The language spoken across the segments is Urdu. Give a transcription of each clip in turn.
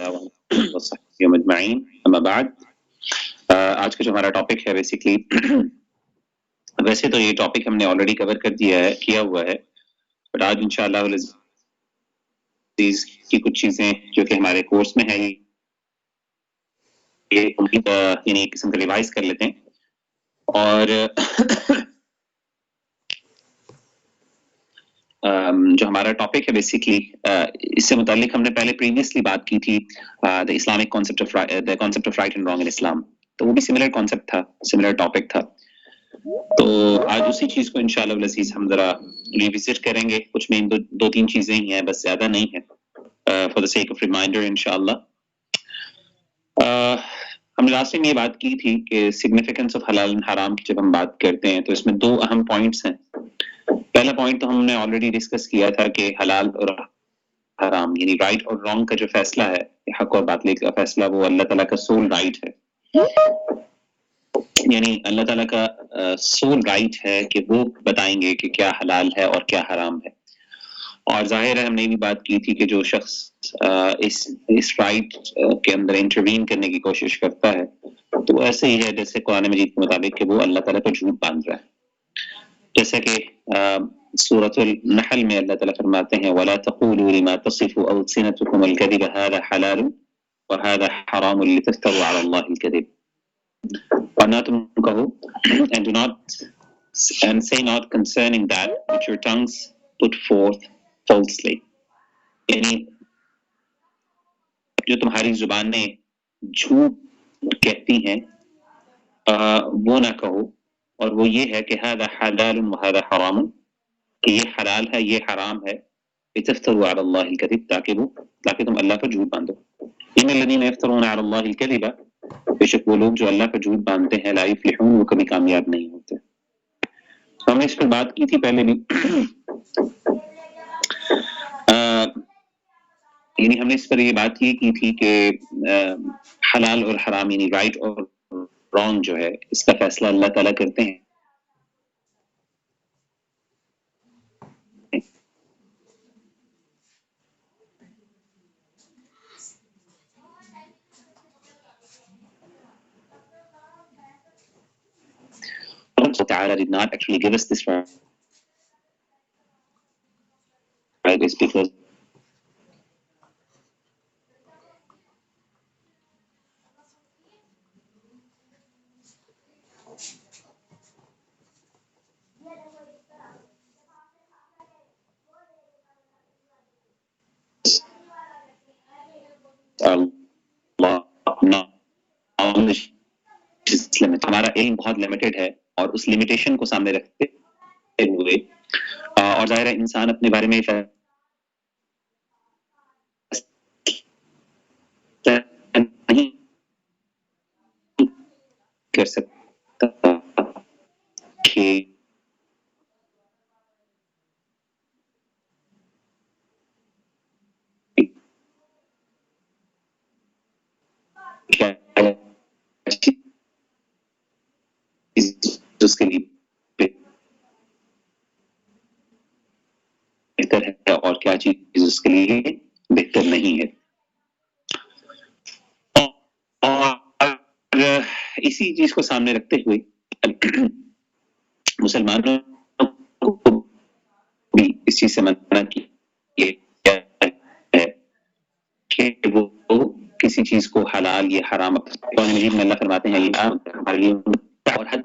وصحبه اجمعین اما بعد آج کا جو ہمارا ٹاپک ہے بیسیکلی ویسے تو یہ ٹاپک ہم نے آلریڈی کور کیا ہوا ہے بٹ آج انشاءاللہ العزیز کی کچھ چیزیں جو کہ ہمارے کورس میں ہیں یہ یعنی ایک قسم کا ریوائز کر لیتے ہیں اور جو ہمارا ٹاپک ہے بیسیکلی اس سے متعلق ہم نے پہلے پریویسلی بات کی تھی the Islamic concept of right and wrong in Islam, تو وہ بھی سملر کانسیپٹ تھا، سملر ٹاپک تھا. تو آج اسی چیز کو انشاءاللہ العزیز ہم ذرا ریوزٹ کریں گے. کچھ مین دو تین چیزیں ہی ہیں، بس زیادہ نہیں ہیں، for the sake of reminder انشاءاللہ. ہم نے لاسٹ ٹائم یہ بات کی تھی کہ سگنیفیکنس آف حلال و حرام کی جب ہم بات کرتے ہیں تو اس میں دو اہم پوائنٹس ہیں. پہلا پوائنٹ تو ہم نے آلریڈی ڈسکس کیا تھا کہ حلال اور حرام یعنی رائٹ اور رانگ کا جو فیصلہ ہے، حق اور باطل کا فیصلہ، وہ اللہ تعالیٰ کا سول رائٹ ہے. یعنی اللہ تعالیٰ کا سول رائٹ ہے کہ وہ بتائیں گے کہ کیا حلال ہے اور کیا حرام ہے. اور ظاہر ہے ہم نے بھی بات کی تھی کہ جو شخص اس رائٹ کے اندر انٹروین کرنے کی کوشش کرتا ہے تو وہ ایسے ہی ہے جیسے قرآن مجید کے مطابق کہ وہ اللہ تعالیٰ کو جھوٹ باندھ رہا ہے. جیسا کہ سورۃ النحل میں اللہ تعالیٰ فرماتے ہیں وَلَا تَقُولُوا لِمَا تَصِفُ أَلْسِنَتُكُمُ الْكَذِبَ هَذَا حَلَالٌ وَهَذَا حَرَامٌ لِتَفْتَرُوا عَلَى اللَّهِ الْكَذِبَ. اور نہ تم کہو and say not concerning that which your tongues put forth falsely. یعنی جو تمہاری زبانیں جھوٹ کہتی ہیں وہ نہ کہو، اور وہ یہ ہے کہ هذا حلال وهذا حرام، کہ یہ حلال ہے یہ حرام ہے، لتفتروا علی اللہ الکذب، تاکہ تم اللہ پر جھوٹ باندھو. ان الذین یفترون علی اللہ الکذب، بے شک وہ لوگ جو اللہ پر جھوٹ باندھتے ہیں، لا یفلحون، وہ کبھی کامیاب نہیں ہوتے. ہم نے اس پر بات کی تھی پہلے بھی. یعنی ہم نے اس پر یہ بات یہ کی تھی کہ حلال اور حرام یعنی رائٹ اور رانگ جو ہے اس کا فیصلہ اللہ تعالیٰ کرتے ہیں. Allah Ta'ala did not actually give us this right. It's because ہمارا علم بہت لمیٹڈ ہے اور اس لمیٹیشن کو سامنے رکھتے ہوئے اور ظاہر ہے انسان اپنے بارے میں نہیں کر سکتا کہ اس کے لیے بہتر ہے اور کیا چیز اس کے لیے بہتر نہیں ہے. اور اسی چیز کو سامنے رکھتے ہوئے مسلمانوں کو بھی اس چیز سے منع کیا ہے کہ وہ کسی چیز کو حلال یا حرام. قرآن مجید میں اللہ فرماتے ہیں اور حد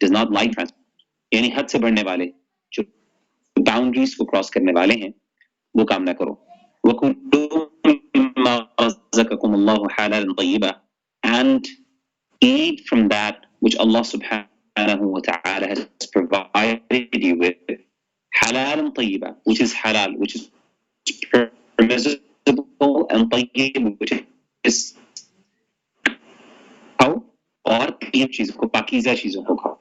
does not like یعنی حد سے بڑھنے والے، جو باؤنڈریز کو کراس کرنے والے ہیں، وہ کام نہ کرو. وَكُلُوا مِمَّا رَزَقَكُمُ اللَّهُ حَلَالًا طَيِّبًا and eat from that which Allah subhanahu wa ta'ala has provided you with حَلَالًا طَيِّبًا, which is halal, which is permissible, and طَيِّب, which is کھاؤ، اور طیب چیزوں کو، پاکیزہ چیزوں کو کھاؤ.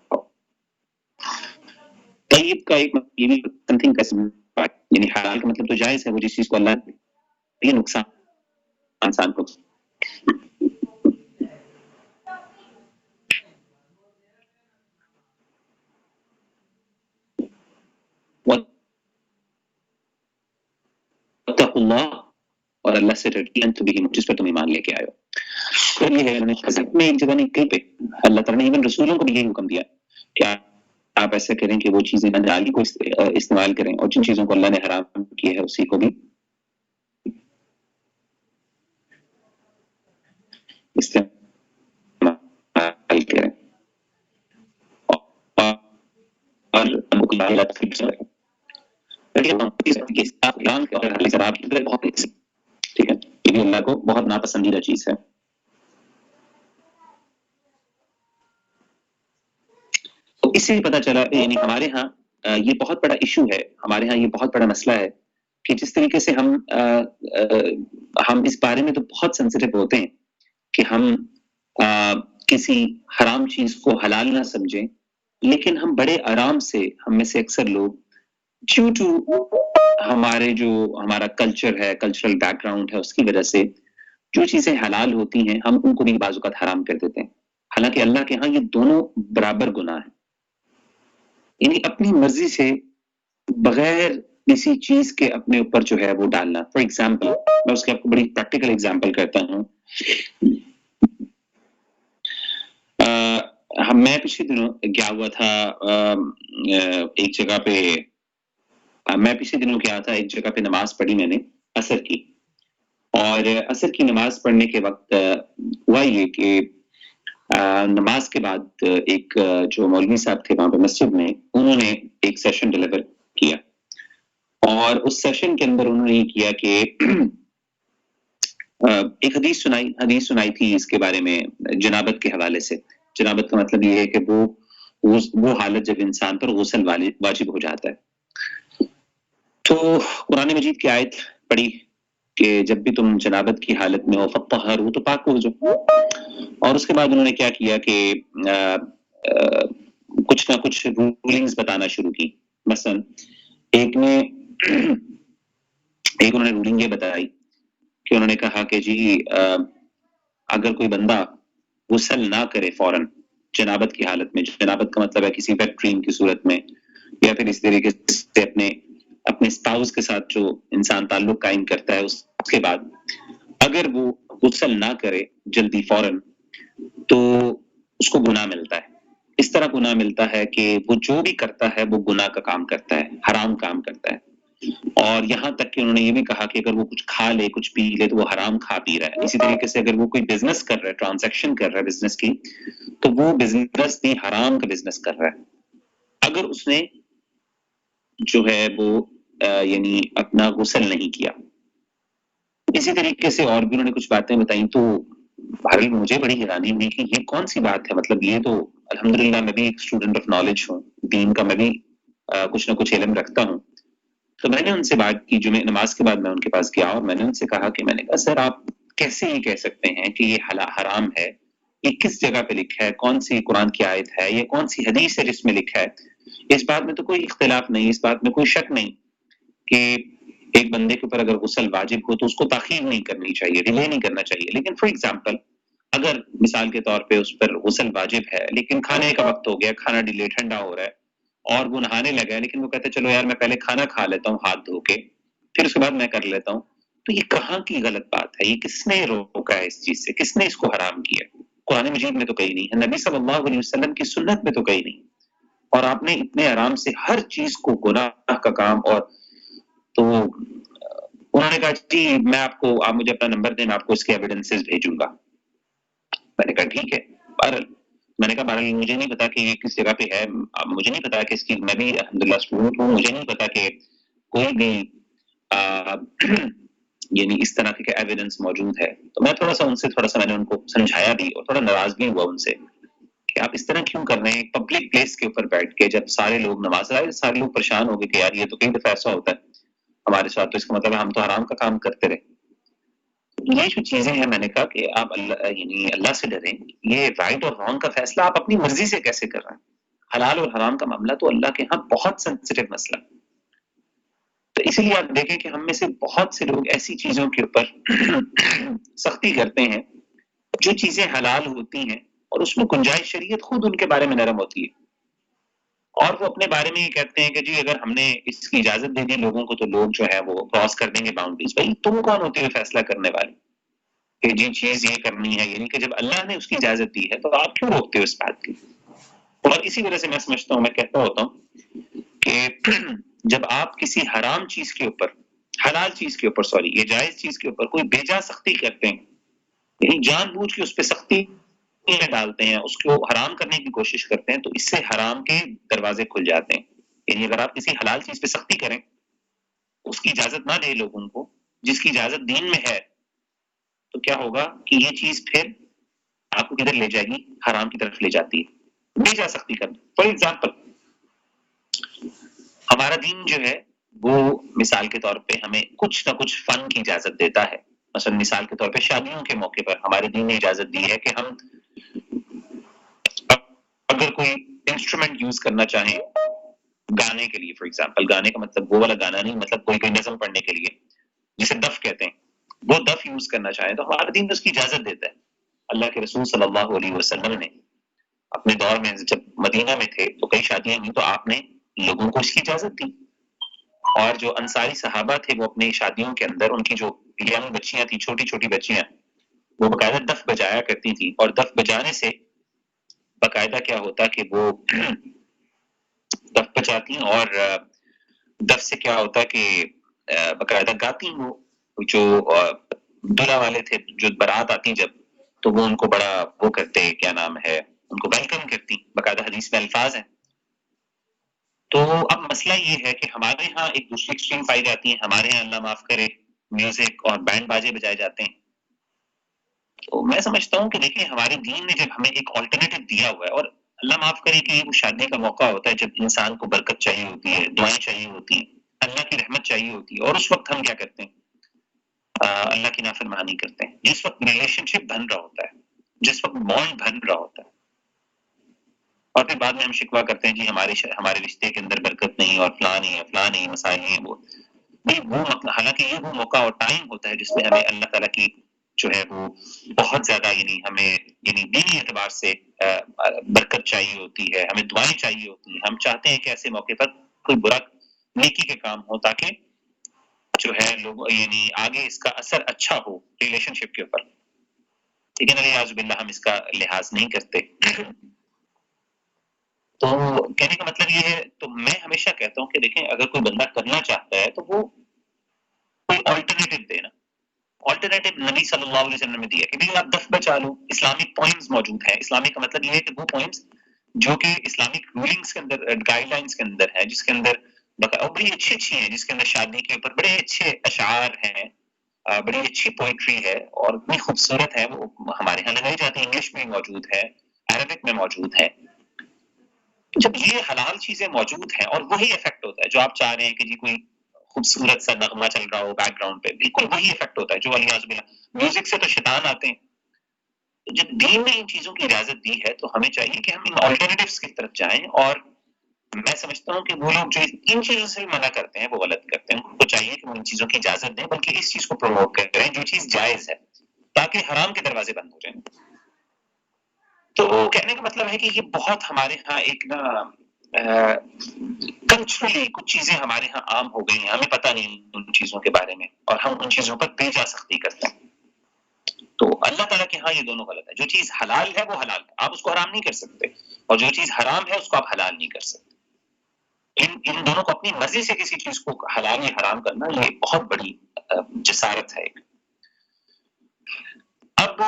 طیب کا ایک یہ بھی سمتھنگ کا یعنی حلال کا مطلب تو جائز ہے، وہ جس چیز کو اللہ یہ نقصان انسان کو. واتقوا اللہ، اور اللہ سے ڈرتی تو بھی جس پر تم ایمان لے کے آئے ہو. تو یہ ہے حضرت میں ایک جگہ نہیں کہیں پہ اللہ تعالیٰ نے ایون رسولوں کو بھی یہی حکم دیا کہ آپ ایسا کریں کہ وہ چیزیں ناجائز کو استعمال کریں اور جن چیزوں کو اللہ نے حرام کی ہے اسی کو بھی استعمال کریں. ٹھیک ہے یہ بھی اللہ کو بہت ناپسندیدہ چیز ہے. تو اس سے پتہ چلا یعنی ہمارے ہاں یہ بہت بڑا ایشو ہے, ہمارے ہاں یہ بہت بڑا مسئلہ ہے کہ جس طریقے سے ہم اس بارے میں تو بہت سینسیٹیو ہوتے ہیں کہ ہم کسی حرام چیز کو حلال نہ سمجھیں, لیکن ہم بڑے آرام سے ہم میں سے اکثر لوگ ڈیو ٹو ہمارا کلچر ہے, کلچرل بیک گراؤنڈ ہے, اس کی وجہ سے جو چیزیں حلال ہوتی ہیں ہم ان کو بھی بعض اوقات حرام کر دیتے ہیں, حالانکہ اللہ کے ہاں یہ دونوں برابر گناہ ہیں. یعنی اپنی مرضی سے بغیر کسی چیز کے اپنے اوپر جو ہے وہ ڈالنا. فار ایگزامپل میں اس کی آپ کو بڑی پریکٹیکل ایگزامپل کرتا ہوں. میں پچھلے دنوں گیا ہوا تھا ایک جگہ پہ, ایک جگہ پہ نماز پڑھی میں نے عصر کی, اور عصر کی نماز پڑھنے کے وقت ہوا یہ کہ نماز کے بعد ایک جو مولوی صاحب تھے وہاں پہ مسجد میں, انہوں نے ایک سیشن ڈیلیور کیا, اور اس سیشن کے اندر انہوں نے یہ کیا کہ ایک حدیث سنائی تھی اس کے بارے میں جنابت کے حوالے سے. جنابت کا مطلب یہ ہے کہ وہ حالت جب انسان پر غسل واجب ہو جاتا ہے. تو قرآن مجید کی آیت پڑھی کہ جب بھی تم جنابت کی حالت میں ہو فطہروا تو پاک ہو جاؤ. اور اس کے بعد انہوں نے کیا کیا کہ کچھ نہ کچھ رولنگز بتانا شروع کی. مثلا ایک انہوں نے رولنگ یہ بتائی کہ انہوں نے کہا کہ جی اگر کوئی بندہ غسل نہ کرے فوراً جنابت کی حالت میں, جنابت کا مطلب ہے کسی ویٹ ڈریم کی صورت میں یا پھر اس طریقے سے اپنے سپاؤس کے ساتھ جو انسان تعلق قائم کرتا ہے اس کے بعد اگر وہ غسل نہ کرے جلدی فوراً تو اس کو گناہ ملتا ہے. اس طرح گناہ ملتا ہے کہ وہ جو بھی کرتا ہے وہ گناہ کا کام کرتا ہے, حرام کام کرتا ہے. اور یہاں تک کہ انہوں نے یہ بھی کہا کہ اگر وہ کچھ کھا لے کچھ پی لے تو وہ حرام کھا پی رہا ہے. اسی طریقے سے اگر وہ کوئی بزنس کر رہا ہے, ٹرانزیکشن کر رہا ہے بزنس کی, تو وہ بزنس بھی حرام کا بزنس کر رہا ہے اگر اس نے جو ہے وہ یعنی اپنا غسل نہیں کیا. اسی طریقے سے اور بھی انہوں نے کچھ باتیں بتائیں تو بھائی مجھے بڑی حیرانی ہوئی کہ یہ کون سی بات ہے. مطلب یہ تو الحمدللہ میں بھی ایک اسٹوڈنٹ آف نالج ہوں, دین کا میں بھی کچھ نہ کچھ علم رکھتا ہوں. تو میں نے ان سے بات کی, جمعہ نماز کے بعد میں ان کے پاس گیا اور میں نے ان سے کہا کہ میں نے کہا سر آپ کیسے یہ کہہ سکتے ہیں کہ یہ حرام ہے, یہ کس جگہ پہ لکھا ہے, کون سی قرآن کی آیت ہے, یہ کون سی حدیث ہے جس میں لکھا ہے. اس بات میں تو کوئی اختلاف نہیں, اس بات میں کوئی شک نہیں کہ ایک بندے کے اوپر اگر غسل واجب ہو تو اس کو تاخیر نہیں کرنی چاہیے, ڈیلے نہیں کرنا چاہیے. لیکن فار ایگزامپل اگر مثال کے طور پہ اس پر غسل واجب ہے لیکن کھانے کا وقت ہو گیا, کھانا ڈیلے ٹھنڈا ہو رہا ہے اور وہ نہانے لگا ہے, لیکن وہ کہتے چلو یار میں پہلے کھانا کھا لیتا ہوں ہاتھ دھو کے پھر اس کے بعد میں کر لیتا ہوں, تو یہ کہاں کی غلط بات ہے؟ یہ کس نے روکا ہے اس چیز سے, کس نے اس کو حرام کیا؟ قرآن مجید میں تو کہیں نہیں ہے, نبی صلی اللہ علیہ وسلم کی سنت میں تو کہیں نہیں. اور آپ نے اتنے آرام سے ہر چیز کو گناہ کا کام, اور تو انہوں نے کہا جی آپ مجھے اپنا نمبر دیں, میں آپ کو اس کے ایویڈنسز بھیجوں گا. میں نے کہا ٹھیک ہے. میں نے کہا بہرحال مجھے نہیں پتا کہ یہ کس جگہ پہ ہے, مجھے نہیں پتا کہ اس کی, میں بھی الحمدللہ اسٹوڈنٹ ہوں, مجھے نہیں پتا کہ کوئی بھی یعنی اس طرح کے ایویڈنس موجود ہے. تو میں تھوڑا سا میں نے ان کو سمجھایا بھی اور تھوڑا ناراض بھی ہوا ان سے کہ آپ اس طرح کیوں کر رہے ہیں پبلک پلیس کے اوپر بیٹھ کے, جب سارے لوگ نماز آئے, سارے لوگ پریشان ہو گئے کہ یار یہ تو کئی دفعہ ایسا ہوتا ہے ہمارے ساتھ, تو اس کا مطلب ہے ہم تو حرام کا کام کرتے رہے. یہ جو چیزیں ہیں میں نے کہا کہ آپ اللہ سے ڈریں. یہ رائٹ اور رانگ کا فیصلہ آپ اپنی مرضی سے کیسے کر رہے ہیں؟ حلال اور حرام کا معاملہ تو اللہ کے ہاں بہت سینسیٹیو مسئلہ. تو اسی لیے آپ دیکھیں کہ ہم میں سے بہت سے لوگ ایسی چیزوں کے اوپر سختی کرتے ہیں جو چیزیں حلال ہوتی ہیں اور اس میں گنجائش شریعت خود ان کے بارے میں نرم ہوتی ہے, اور وہ اپنے بارے میں یہ کہتے ہیں کہ جی اگر ہم نے اس کی اجازت دے دی لوگوں کو تو لوگ جو ہے وہ کراس کر دیں گے باؤنڈریز. بھائی تم کون ہوتے ہو فیصلہ کرنے والے کہ جی چیز یہ کرنی ہے، یعنی کہ جب اللہ نے اس کی اجازت دی ہے تو آپ کیوں روکتے ہو اس بات کی؟ اور اسی وجہ سے میں سمجھتا ہوں، میں کہتا ہوتا ہوں کہ جب آپ کسی حرام چیز کے اوپر، حلال چیز کے اوپر، سوری یہ جائز چیز کے اوپر کوئی بیجا سختی کرتے ہیں، یعنی جان بوجھ کے اس پہ سختی ڈالتے ہیں، اس کو حرام کرنے کی کوشش کرتے ہیں، تو اس سے حرام کے دروازے کھل جاتے ہیں. یعنی اگر آپ کسی حلال چیز پہ سختی کریں، اس کی اجازت نہ دیں لوگوں کو جس کی اجازت دین میں ہے، تو کیا ہوگا کہ یہ چیز پھر آپ کو کدھر لے جائے گی؟ حرام کی طرف لے جاتی ہے. بے جا سختی کرنا. فار ایگزامپل ہمارا دین جو ہے وہ مثال کے طور پہ ہمیں کچھ نہ کچھ فن کی اجازت دیتا ہے. مثلا مثال کے طور پہ شادیوں کے موقع پر ہمارے دین نے اجازت دی ہے کہ ہم اگر کوئی انسٹرومنٹ یوز کرنا چاہیں گانے کے لیے، فار ایگزامپل گانے کا مطلب وہ والا گانا نہیں، مطلب کوئی نظم پڑھنے کے لیے جسے دف کہتے ہیں، وہ دف یوز کرنا چاہیں تو ہمارا دین اس کی اجازت دیتا ہے. اللہ کے رسول صلی اللہ علیہ وسلم نے اپنے دور میں جب مدینہ میں تھے تو کئی شادیاں ہوئی تو آپ نے لوگوں کو اس کی اجازت دی. اور جو انصاری صحابہ تھے وہ اپنی شادیوں کے اندر ان کی جو ینگ بچیاں تھیں، چھوٹی چھوٹی بچیاں، وہ باقاعدہ دف بجایا کرتی تھیں. اور دف بجانے سے باقاعدہ کیا ہوتا کہ وہ دف بجاتی اور دف سے کیا ہوتا کہ باقاعدہ گاتی. وہ جو دلہا والے تھے، جو بارات آتی جب، تو وہ ان کو بڑا وہ کرتے، کیا نام ہے، ان کو ویلکم کرتی. باقاعدہ حدیث میں الفاظ ہیں. تو اب مسئلہ یہ ہے کہ ہمارے ہاں ایک دوسری ایکسٹریم پائی جاتی ہے. ہمارے ہاں اللہ معاف کرے میوزک اور بینڈ باجے بجائے جاتے ہیں. تو میں سمجھتا ہوں کہ دیکھیں ہمارے دین نے جب ہمیں ایک آلٹرنیٹو دیا ہوا ہے، اور اللہ معاف کرے کہ یہ شادی کا موقع ہوتا ہے جب انسان کو برکت چاہیے ہوتی ہے، دعائیں چاہیے ہوتی ہیں، اللہ کی رحمت چاہیے ہوتی ہے، اور اس وقت ہم کیا کرتے ہیں؟ اللہ کی نافرمانی کرتے ہیں. جس وقت ریلیشن شپ بن رہا ہوتا ہے، جس وقت بانڈ بن رہا ہوتا ہے، اور پھر بعد میں ہم شکوہ کرتے ہیں جی ہمارے رشتے کے اندر برکت نہیں، اور فلاں نہیں ہے، فلاں نہیں، مسائل نہیں ہے. وہ حالانکہ یہ وہ موقع اور ٹائم ہوتا ہے جس میں ہمیں اللہ تعالیٰ کی جو ہے وہ بہت زیادہ ہمیں دینی اعتبار سے برکت چاہیے ہوتی ہے، ہمیں دعائیں چاہیے ہوتی ہیں. ہم چاہتے ہیں کہ ایسے موقع پر کوئی برا نیکی کے کام ہو تاکہ جو ہے لوگ آگے اس کا اثر اچھا ہو ریلیشن شپ کے اوپر. لیکن الیاذ باللہ ہم اس کا لحاظ نہیں کرتے. تو کہنے کا مطلب یہ ہے، تو میں ہمیشہ کہتا ہوں کہ دیکھیں اگر کوئی بندہ کرنا چاہتا ہے تو وہ کوئی آلٹرنیٹو دینا. آلٹرنیٹو نبی صلی اللہ علیہ وسلم نے دیا کہ بھی آپ دف بچا لو. اسلامک پوائنٹس موجود ہیں. اسلامک کا مطلب یہ ہے کہ وہ پوائنٹس جو کہ اسلامک رولنگس کے اندر، گائیڈ لائنس کے اندر ہے، جس کے اندر اور بڑی اچھی ہیں، جس کے اندر شادی کے اوپر بڑے اچھے اشعار ہیں، بڑی اچھی پوئٹری ہے اور اتنی خوبصورت ہے. وہ ہمارے یہاں لگائی جاتی ہے، انگلش میں موجود ہے، عربک میں موجود ہے. جب یہ حلال چیزیں موجود ہیں اور وہی افیکٹ ہوتا ہے جو آپ چاہ رہے ہیں کہ جی کوئی خوبصورت سا نغمہ چل رہا ہو بیک گراؤنڈ پہ، بالکل وہی افیکٹ ہوتا ہے جو الیاذ باللہ. میوزک سے تو شیطان آتے ہیں. جب دین نے ان چیزوں کی اجازت دی ہے تو ہمیں چاہیے کہ ہم ان آلٹرنیٹیوز کی طرف جائیں. اور میں سمجھتا ہوں کہ وہ لوگ جو ان چیزوں سے منع کرتے ہیں وہ غلط کرتے ہیں. ان کو چاہیے کہ وہ ان چیزوں کی اجازت دیں، بلکہ اس چیز کو پروموٹ کریں جو چیز جائز ہے، تاکہ حرام کے دروازے بند ہو جائیں. تو کہنے کا مطلب ہے کہ یہ بہت ہمارے ہاں ایک نا کلچرلی کچھ چیزیں ہمارے ہاں عام ہو گئی ہیں، ہمیں پتہ نہیں ان چیزوں کے بارے میں، اور ہم ان چیزوں پر بے جا سختی کرتے ہیں. تو اللہ تعالیٰ کے ہاں یہ دونوں غلط ہے. جو چیز حلال ہے وہ حلال ہے، آپ اس کو حرام نہیں کر سکتے، اور جو چیز حرام ہے اس کو آپ حلال نہیں کر سکتے. ان دونوں کو اپنی مرضی سے کسی چیز کو حلال یا حرام کرنا یہ بہت بڑی جسارت ہے. اب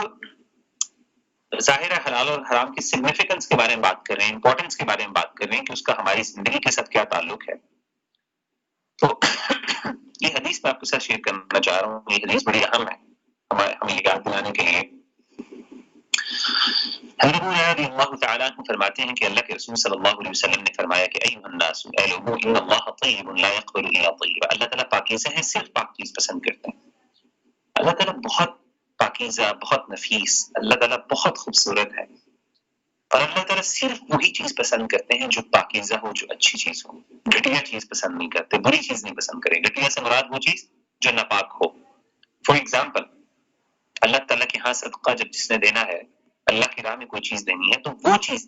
ظاہر ہے حلال اور حرام کی سگنیفیکنس کے بارے میں بات کر رہے ہیں، امپورٹنس کے بارے میں بات کر رہے ہیں کہ اس کا ہماری زندگی کے ساتھ کیا تعلق ہے. تو یہ حدیث میں آپ کے ساتھ شیئر کرنا چاہ رہا ہوں. یہ حدیث بڑی اہم ہے ہمیں یاد دلانے کے لیے. حضرت ابو ہریرہ رضی اللہ تعالیٰ عنہ فرماتے ہیں کہ اللہ کے رسول صلی اللہ علیہ وسلم نے فرمایا کہ ایھا الناس، اے لوگو، ان اللہ طیب لا یقبل الا طیبا. اللہ تعالیٰ پاکیزہ ہے، صرف پاک چیز پسند کرتے ہیں. اللہ تعالیٰ بہت پاکیزہ، بہت نفیس، اللہ تعالیٰ بہت خوبصورت ہے، اور اللہ تعالیٰ صرف وہی چیز پسند کرتے ہیں جو پاکیزہ ہو، جو اچھی چیز ہو. گھٹیا چیز پسند نہیں کرتے، بری چیز نہیں پسند کریں. گھٹیا سے مراد وہ چیز جو ناپاک ہو. فار ایگزامپل اللہ تعالیٰ کے ہاں صدقہ جب جس نے دینا ہے، اللہ کی راہ میں کوئی چیز دینی ہے، تو وہ چیز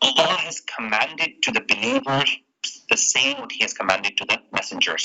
Allah has commanded to the believers the same what he has commanded to the messengers.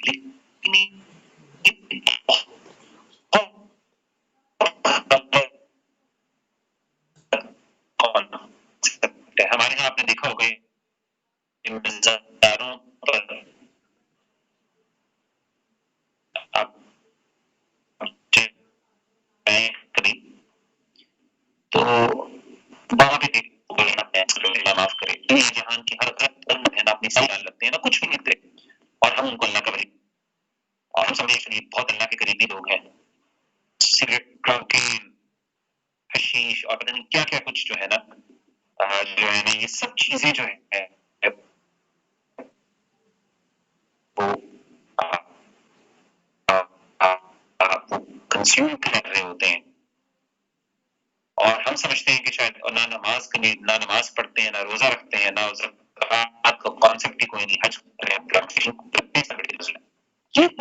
لیکن ہمارے یہاں آپ نے دیکھا ہوگا مزاروں پر آپ تو وہاں پہ معاف کرے جہان کی ہر اپنی سیال لگتے ہیں نا کچھ بھی لکھتے اور ہم ان کو اللہ کا ولی اور ہم سمجھے بہت اللہ کے قریبی لوگ ہیں. سگریٹ کوکین حشیش اور پتہ نہیں کیا کیا کچھ جو ہے نا یہ سب چیزیں جو ہے وہ کنزیوم کر رہے ہوتے ہیں اور ہم سمجھتے ہیں کہ شاید نہ نماز نہ نماز پڑھتے ہیں نہ روزہ رکھتے ہیں نہ زکوٰۃ کا کانسیپٹ ہی کوئی نہیں حج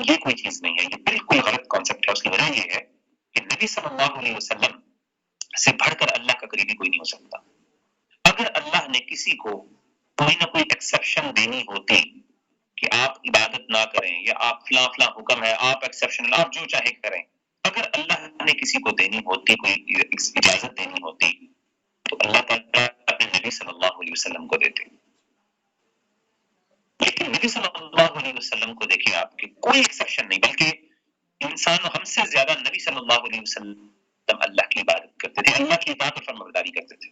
یہ کوئی چیز نہیں ہے. یہ بالکل غلط کانسیپٹ ہے. اس کی وجہ یہ ہے کہ نبی صلی اللہ علیہ وسلم سے بڑھ کر اللہ کا قریبی کوئی نہیں ہو سکتا. اگر اللہ نے کسی کو کوئی نہ کوئی ایکسیپشن دینی ہوتی کہ آپ عبادت نہ کریں یا آپ فلاں فلاں حکم ہے آپ ایکسیپشن آپ جو چاہے کریں، اگر اللہ نے کسی کو دینی ہوتی کوئی اجازت دینی ہوتی تو اللہ تعالیٰ اپنے نبی صلی اللہ علیہ وسلم کو دیتے. لیکن نبی صلی اللہ علیہ وسلم کو دیکھیں آپ کی کوئی ایکسیپشن نہیں، بلکہ انسان ہم سے زیادہ نبی صلی اللہ علیہ وسلم اللہ کی عبادت کرتے تھے، اللہ کی اطاعت اور فرمانبرداری کرتے تھے.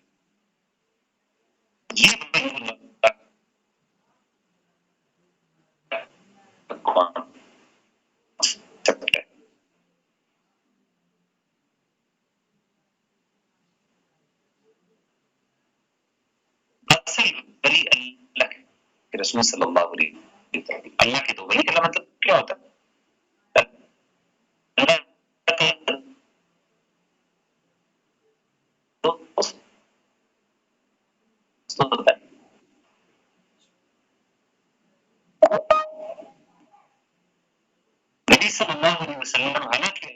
یہ اصل ولی اللہ کے رسول صلی اللہ علیہ وسلم اللہ کے تو ولی کا مطلب کیا ہوتا ہے؟ نبی صلی اللہ علیہ وسلم حالانکہ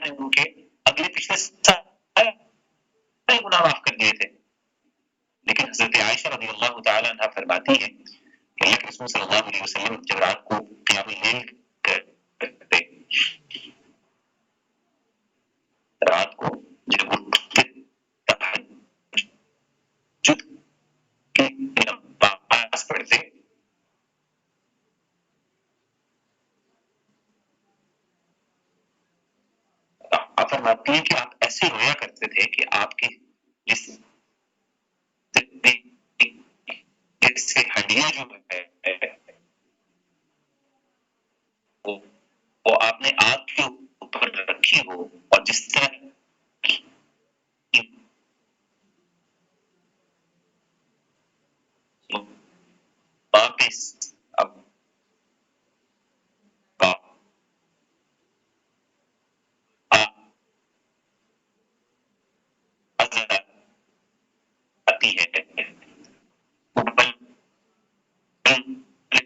ان کے اگلے پچھلے سارے گناہ معاف کر دیے تھے، لیکن حضرت عائشہ رضی اللہ تعالیٰ عنہا فرماتی ہے کہ اللہ کے رسول صلی اللہ علیہ وسلم جب رات کو قیام اللیل کرتے، رات کو جب اٹھتے تہجد کی نماز پڑھتے آپ فرماتی ہیں کہ آپ ایسے رویا کرتے تھے کہ آپ کے جس سے ہڈیاں جو ہے وہ آپ نے آگ کے اوپر رکھی ہو اور جس طرح واپس اب آتی ہے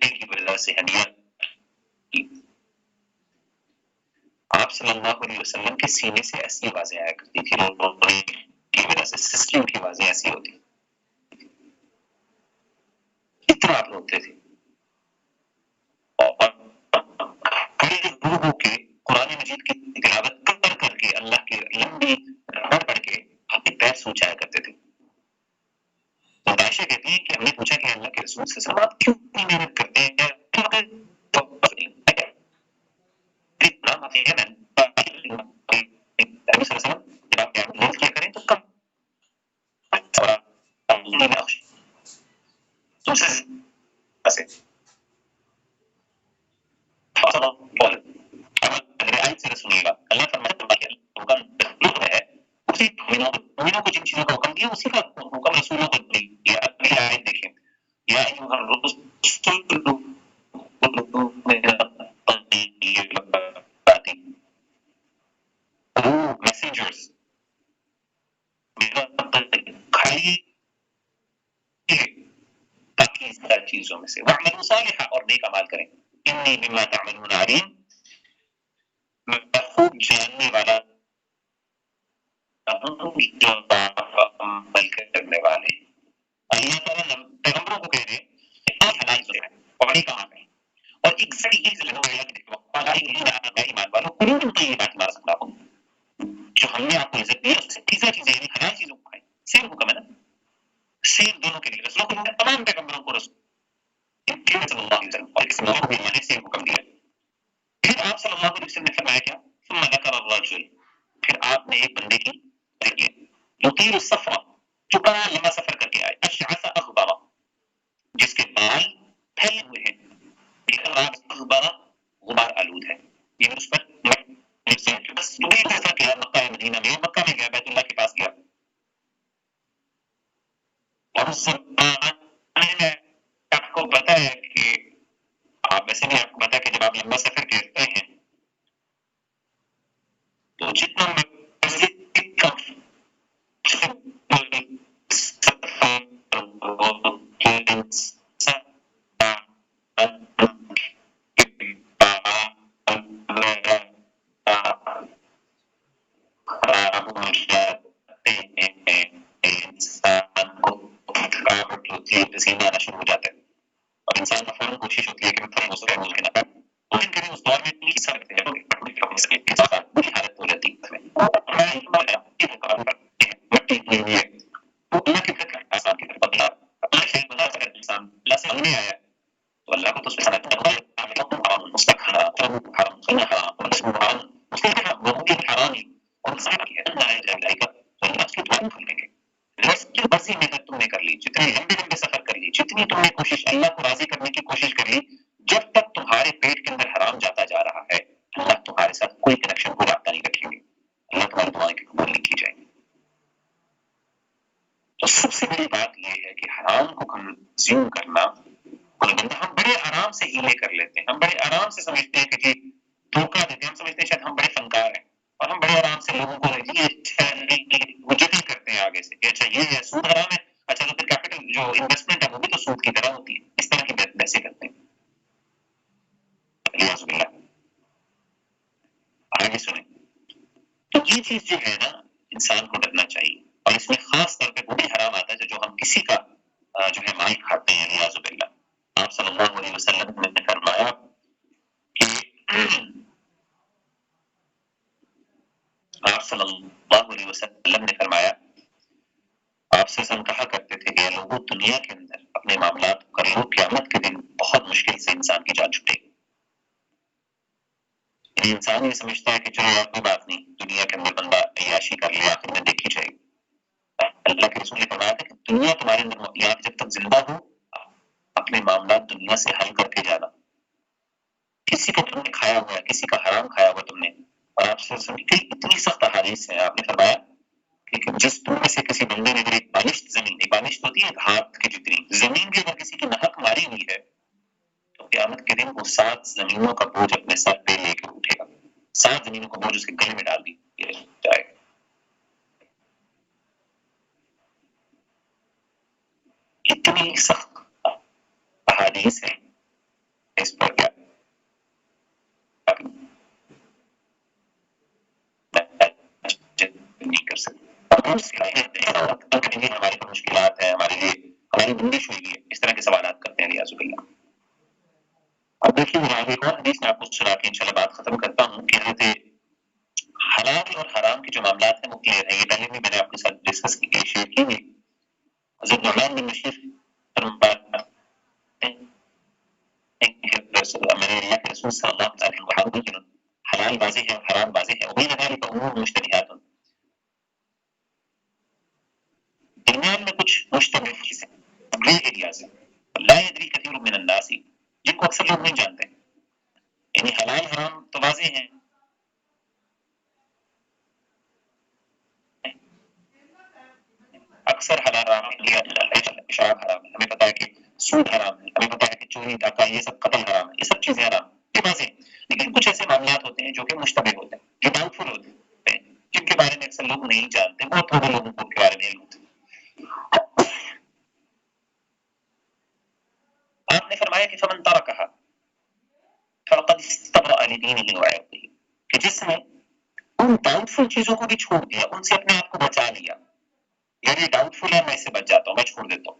کی وجہ سے ہڈیاں آپ صلی اللہ علیہ وسلم کے سینے سے ایسی آوازیں آیا کرتی تھی کی وجہ سے سسٹم کی آوازیں ایسی ہوتی کتنا آپ روتے تھے اور ہو کے قرآن مجید کی تلاوت کر کر کے اللہ کے لمبی پڑھ کے اپنے پیر سوچایا کرتے تھے. تو عائشہ کہتی ہیں کہ ہم نے پوچھا کہ اللہ کے رسول صلی اللہ علیہ وسلم آپ کیوں اتنی محنت کرتے ہیں کیا کریں تو کم سنیے گا اللہ فرماتا کو جن چیزوں کا حکم دیا اسی کا حکم رسولوں کو دیا. اگلی آیت دیکھیں یا ایھا الرسل میسنجرز کھڑی باقی چیزوں میں سے وَاعْمَلُوا صَالِحًا اور نیک اعمال کریں اِنِّی بِمَا تَعْمَلُونَ عَلِيمٌ میں خوب جاننے والا جو عمل کرنے والے اللہ تعالیٰ پیغمبروں کو کہہ رہے ہیں کہ آپ حلال سے پڑھے کہاں پہ اور ایگزیکٹلی یہی ضرور ہے کہ دیکھو ایمان والوں قلوب طیبات ما رزقناکم، جو ہم نے آپ کو عزت دی ہے اس سے تیسرا چیزیں یعنی حلال چیزوں کو کھائیں. سیم حکم ہے نا، سیم دونوں کے لیے رسولوں کو تمام پیغمبروں کو رسول صلی اللہ علیہ وسلم اور اس موقع کو بھی ہمارے سیم حکم دیا. پھر آپ صلی اللہ علیہ وسلم نے فرمایا کیا؟ ثم ذکر الرجل، پھر آپ نے ایک بندے کی ذکر کی یطیل السفر، جو بڑا لمبا سفر کر کے آئے، اشعث اغبر، جس کے بال پھیلے ہوئے ہیں، اغبر غبار آلود ہے، یہ اس پر بس دبئی کا کیا مکہ مدینہ میں، مکہ میں گیا، بیت اللہ کے پاس گیا اور اس زمانے میں آپ کو پتا ہے کہ آپ ویسے بھی آپ کو پتا ہے کہ جب آپ لمبا سفر کرتے ہیں تو جتنا مزید کم پسینہ آنا شروع ہو جاتا ہے اور انسان کا فوراً کوشش ہوتی ہے کہ میں اس کا ملک نہ کروں. لیکن کبھی اس دور میں اتنی سخت بری حالت ہو جاتی ہے مٹی کی ہوئی ہے تو اللہ کی طرف آسان کی طرف بدلا اللہ شاید بتا سکتا انسان اللہ سے مانگنے آیا تو اللہ کو تو اس میں حرام اس کا حرام حرام اور اس میں حرام اس کے بہت ہی حرام ہی اور انسان کی اللہ ہے جائے گا تو اللہ اس کی دعا کھل دیں گے. بسی محنت تم نے کر لی، جتنے لمبے لمبے سفر کر لی، جتنی تم نے کوشش اللہ کو راضی کرنے کی کوشش کر لی، جب تک تمہارے پیٹ کے اندر حرام جاتا جا رہا ہے اللہ تمہارے ساتھ کوئی کنیکشن کو رابطہ نہیں رکھیں گے، اللہ تمہاری دعائیں کی قبول نہیں کی جائیں گی. تو سب سے بڑی بات یہ ہے کہ حرام کو کنزیوم کرنا، ہم بڑے آرام سے ہیلے کر لیتے ہیں، ہم بڑے آرام سے سمجھتے ہیں کہ جی دھوکہ دیتے ہیں، ہم سمجھتے ہیں شاید ہم بڑے فنکار ہیں اور ہم بڑے آرام سے لوگوں کو وجہ کرتے ہیں آگے سے کہ اچھا یہ ہے سود حرام ہے، اچھا تو پھر کیپٹل جو انویسٹمنٹ ہے وہ بھی تو سود کی طرح ہوتی ہے، اس طرح کی بحثیں کرتے ہیں. آگے سنیں تو یہ چیز جو ہے نا انسان کو ڈرنا چاہیے اور اس میں خاص طور پہ وہ بھی حرام آتا ہے جو ہم کسی کا جو ہے مال کھاتے ہیں نیاز باللہ. آپ صلی اللہ علیہ وسلم نے فرمایا کہ آپ صلی اللہ علیہ وسلم نے فرمایا آپ سے ہم کہا کرتے تھے کہ لوگوں دنیا کے اندر اپنے معاملات کو کر لو، قیامت کے دن بہت مشکل سے انسان کی جان چھٹے گی. انسان یہ سمجھتا ہے کہ چلو یار کوئی بات نہیں، دنیا کے اندر بندہ عیاشی کر لے آخر میں دیکھی جائے گی. اللہ کے رسول نے فرمایا تھا کہ دنیا تمہارے اندر یہاں جب تک زندہ ہو اپنے معاملات دنیا سے حل کر کے جانا. کسی کو تم نے کھایا ہوا ہے، کسی کا حرام کھایا ہوا تم نے، اور آپ سے اتنی سخت احادیث ہیں. آپ نے فرمایا کہ جس تم میں سے کسی بندے نے اگر ایک بالشت زمین، ایک بالشت ہوتی ہے ہاتھ کی جتنی زمین بھی اگر کسی کی نحق ماری ہوئی ہے تو قیامت کے دن وہ 7 زمینوں کا بوجھ اپنے سر پہ لے کے اٹھے گا. 7 زمینوں کا بوجھ اس کے گلے میں ڈال دی جائے گا. اتنی سخت احادیث ہے اس پر کیا نہیں کر سکتے. ہمارے پر مشکلات ہیں، ہمارے لیے ہماری بندش ہوئی ہے، اس طرح کے سوالات کرتے ہیں ریاض باللہ. اب دیکھیے ایک اور حدیث میں آپ کو سنا کے انشاءاللہ بات ختم کرتا ہوں کہ حضرت حلال اور حرام کے جو معاملات ہیں وہ کلیئر ہیں. یہ پہلے بھی میں نے آپ کے ساتھ ڈسکس کی شیئر کی ہوئی. حضرت نعمان بن بشیر میں اللہ کے رسول صلی اللہ علیہ وسلم حلال واضح ہے اور حرام واضح ہے، وہی لگا کہ امور مشتبہات درمیان میں کچھ مشتبہ چیزیں گرے ایریاز ہیں لا يدري كثير من الناس جن کو اکثر لوگ نہیں جانتے. یعنی حلال حرام تو واضح ہیں، اکثر حلال حرام پیشاب حرام ہے، ہمیں پتا ہے کہ سود حرام ہے، ہمیں پتا ہے کہ چوری ڈاکہ یہ سب قتل حرام ہے، یہ سب چیزیں حرام یہ واضح ہیں. لیکن کچھ ایسے معاملات ہوتے ہیں جو کہ مشتبہ ہوتے ہیں، جو ڈاؤٹ فل ہوتے ہیں، جن کے بارے میں اکثر لوگ نہیں جانتے، بہت تھوڑے لوگوں کو کے بارے میں علم ہوتے ہیں. آپ نے فرمایا کہ فمن ترکها فقد استبرأ لدینه وعرضه، کہ جس نے ان ڈاؤٹ فل چیزوں کو بھی چھوڑ دیا، ان سے اپنے آپ کو بچا لیا. یار یہ ڈاؤٹ فل ہے، میں اس سے بچ جاتا ہوں، میں چھوڑ دیتا ہوں.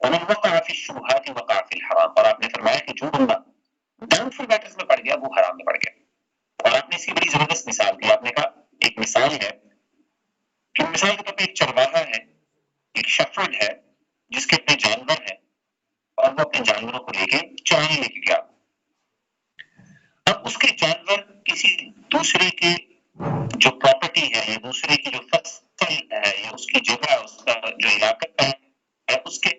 ومن وقع في الشبهات وقع في الحرام, اور آپ نے فرمایا کہ جو بندہ ڈاؤٹ فل میٹرز میں پڑ گیا وہ حرام میں پڑ گیا. اور آپ نے اسی بڑی زبردست مثال دی. آپ نے کہا ایک مثال ہے کہ مثال کے طور پہ ایک چرواہا ہے, ایک شفرڈ ہے جس کے اپنے جانور ہیں اور وہ اپنے جانوروں کو لے کے چرانے لے کے گیا. اب اس کے جانور کسی دوسرے کے جو پراپرٹی ہے یا دوسرے کی جو فصل ہے یا اس کی جگہ, اس کا جو علاقہ ہے اس کے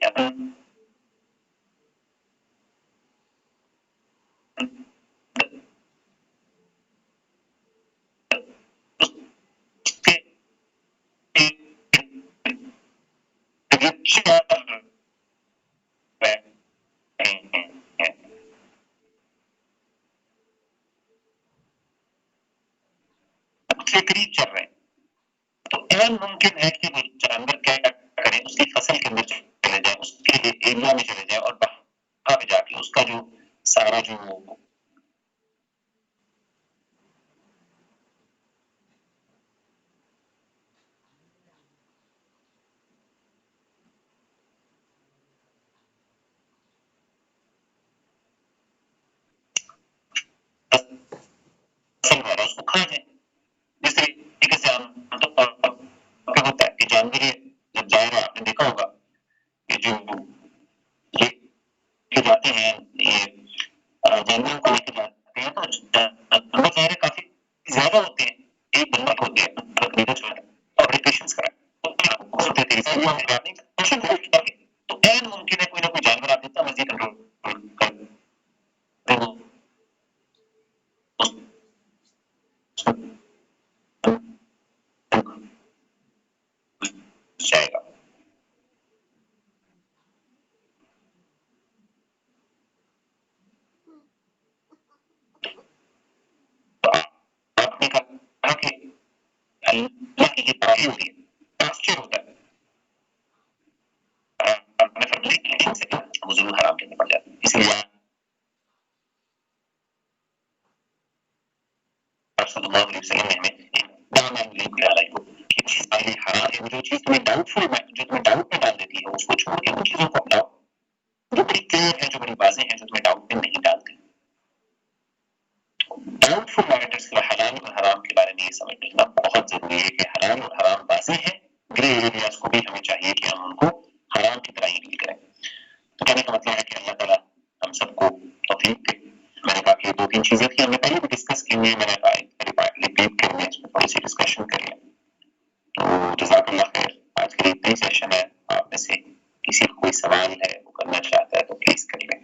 قریب چل رہے ہیں تو ایون ممکن ہے کہ وہ جانور کیا کریں, اس کی فصل کے اندر چلے جائے, اس کے ایریا میں چلے جائے اور وہاں پہ جا کے اس کا جو سارا جو فصل والا اس کو کھا جائے. جس طریقے سے ہوتا ہے کہ جانور جب جائے گا, آپ نے دیکھا ہوگا کہ جو لے جاتے ہیں یہ جانوروں کو لے کے جاتے ہیں تو جانور ظاہر کافی زیادہ ہوتے ہیں, ایک بندہ ہوتے ہیں اور پیشنس کرا تو این ممکن ہے کوئی نہ کوئی جانور آپ جتنا مرضی کنٹرول جائے گا. آپ نے کہا کہ اللہ کی یہ پاکی ہوتی ہے, پاسچر ہوتا ہے, وہ ضرور حرام کرنے پڑ جاتی ہے. اس لیے آپ صلی اللہ علیہ وسلم نے ہمیں حرام ہے, وہ جو چیز تمہیں ڈاؤٹ فل جو تمہیں ڈاؤٹ میں ڈال دیتی ہے اس کو چھوڑ کے ان چیزوں کو اپناؤ جو بڑی کلیئر ہے, جو بڑی واضح ہے, جو تمہیں ڈاؤٹ میں نہیں ڈالتی. ڈاؤٹ فل میٹرز کا حلال اور حرام کے بارے میں یہ سمجھنا بہت ضروری ہے کہ حلال اور حرام واضح ہے, گرے ایریاز کو بھی ہمیں چاہیے کہ ہم ان کو حرام کی طرح ہی ڈیل کریں. تو کہنے کا مطلب ہے کہ اللہ تعالیٰ ہم سب کو توفیق دے. میں نے کہا کہ دو تین چیزیں تھیں ہم نے پہلے بھی ڈسکس کی ہوئی, میں نے کہا ریپیٹ کر لیں, اس میں تھوڑی سی ڈسکشن کر لیں. تو جزاک اللہ خیر. آج کے لیے اتنا ہی سیشن ہے. آپ میں سے کسی کو کوئی سوال ہے وہ کرنا چاہتا ہے تو پلیز کر لیں.